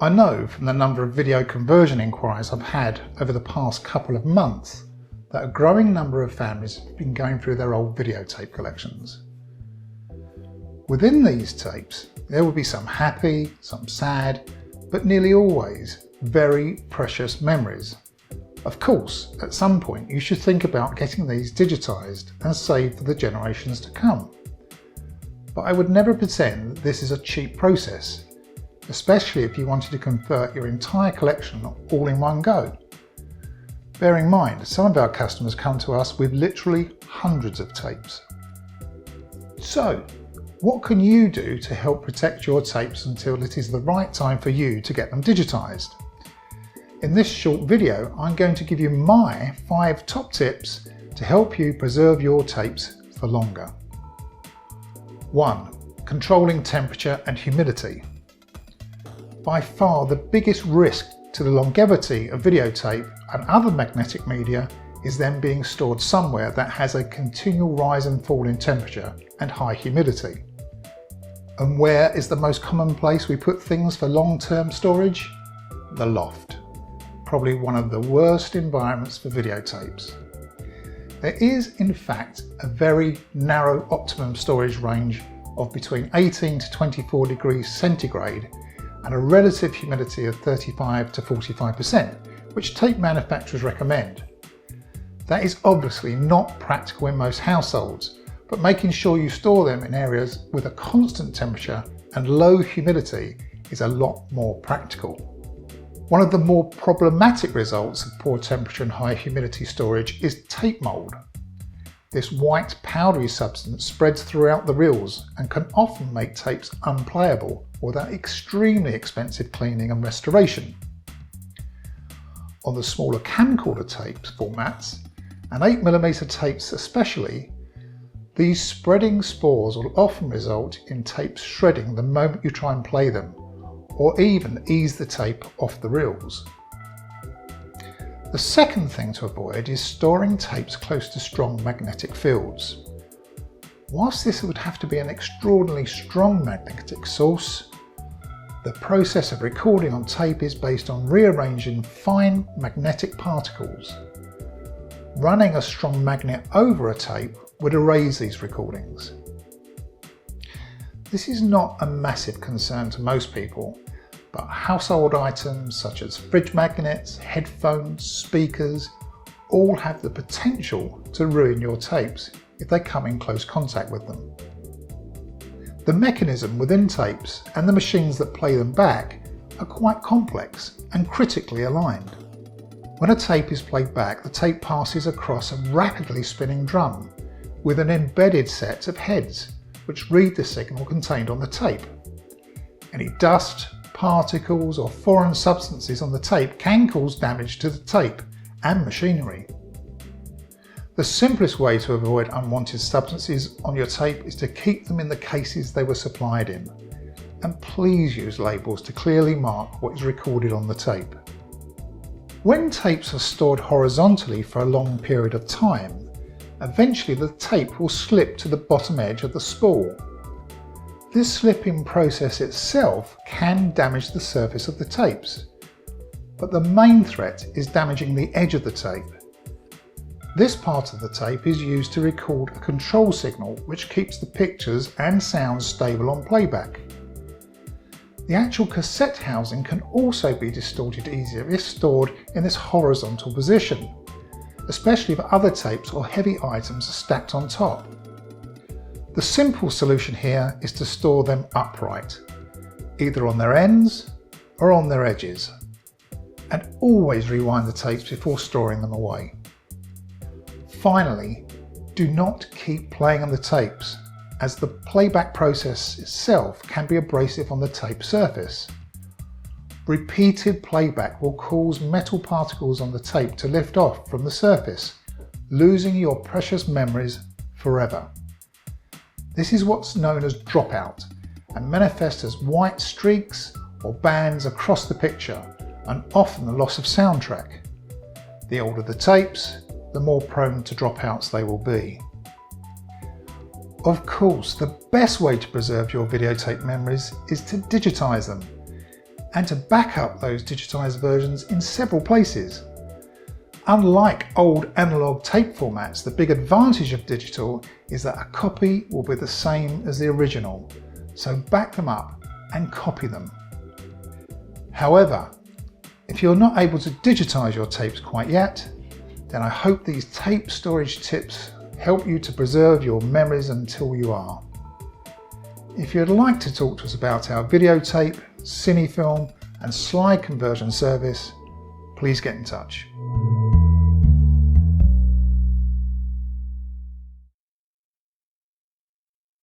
I know from the number of video conversion inquiries I've had over the past couple of months that a growing number of families have been going through their old videotape collections. Within these tapes, there will be some happy, some sad, but nearly always very precious memories. Of course, at some point you should think about getting these digitised and saved for the generations to come. But I would never pretend that this is a cheap process, especially if you wanted to convert your entire collection all in one go. Bear in mind, some of our customers come to us with literally hundreds of tapes. So, what can you do to help protect your tapes until it is the right time for you to get them digitised? In this short video, I'm going to give you my 5 top tips to help you preserve your tapes for longer. 1. Controlling temperature and humidity. By far the biggest risk to the longevity of videotape and other magnetic media is them being stored somewhere that has a continual rise and fall in temperature and high humidity. And where is the most common place we put things for long-term storage? The loft. Probably one of the worst environments for videotapes. There is in fact a very narrow optimum storage range of between 18 to 24 degrees centigrade and a relative humidity of 35 to 45%, which tape manufacturers recommend. That is obviously not practical in most households, but making sure you store them in areas with a constant temperature and low humidity is a lot more practical. One of the more problematic results of poor temperature and high humidity storage is tape mould. This white powdery substance spreads throughout the reels and can often make tapes unplayable without extremely expensive cleaning and restoration. On the smaller camcorder tapes formats, and 8mm tapes especially, these spreading spores will often result in tapes shredding the moment you try and play them, or even ease the tape off the reels. The second thing to avoid is storing tapes close to strong magnetic fields. Whilst this would have to be an extraordinarily strong magnetic source, the process of recording on tape is based on rearranging fine magnetic particles. Running a strong magnet over a tape would erase these recordings. This is not a massive concern to most people, but household items such as fridge magnets, headphones, speakers, all have the potential to ruin your tapes if they come in close contact with them. The mechanism within tapes and the machines that play them back are quite complex and critically aligned. When a tape is played back, the tape passes across a rapidly spinning drum with an embedded set of heads which read the signal contained on the tape. Any dust, particles or foreign substances on the tape can cause damage to the tape and machinery. The simplest way to avoid unwanted substances on your tape is to keep them in the cases they were supplied in, and please use labels to clearly mark what is recorded on the tape. When tapes are stored horizontally for a long period of time, eventually the tape will slip to the bottom edge of the spool. This slipping process itself can damage the surface of the tapes, but the main threat is damaging the edge of the tape. This part of the tape is used to record a control signal which keeps the pictures and sounds stable on playback. The actual cassette housing can also be distorted easier if stored in this horizontal position, especially if other tapes or heavy items are stacked on top. The simple solution here is to store them upright, either on their ends or on their edges, and always rewind the tapes before storing them away. Finally, do not keep playing on the tapes, as the playback process itself can be abrasive on the tape surface. Repeated playback will cause metal particles on the tape to lift off from the surface, losing your precious memories forever. This is what's known as dropout and manifests as white streaks or bands across the picture, and often the loss of soundtrack. The older the tapes, the more prone to dropouts they will be. Of course, the best way to preserve your videotape memories is to digitize them. and to back up those digitized versions in several places. Unlike old analog tape formats, the big advantage of digital is that a copy will be the same as the original, so back them up and copy them. However, if you're not able to digitize your tapes quite yet, then I hope these tape storage tips help you to preserve your memories until you are. If you'd like to talk to us about our videotape, cinefilm and slide conversion service, please get in touch.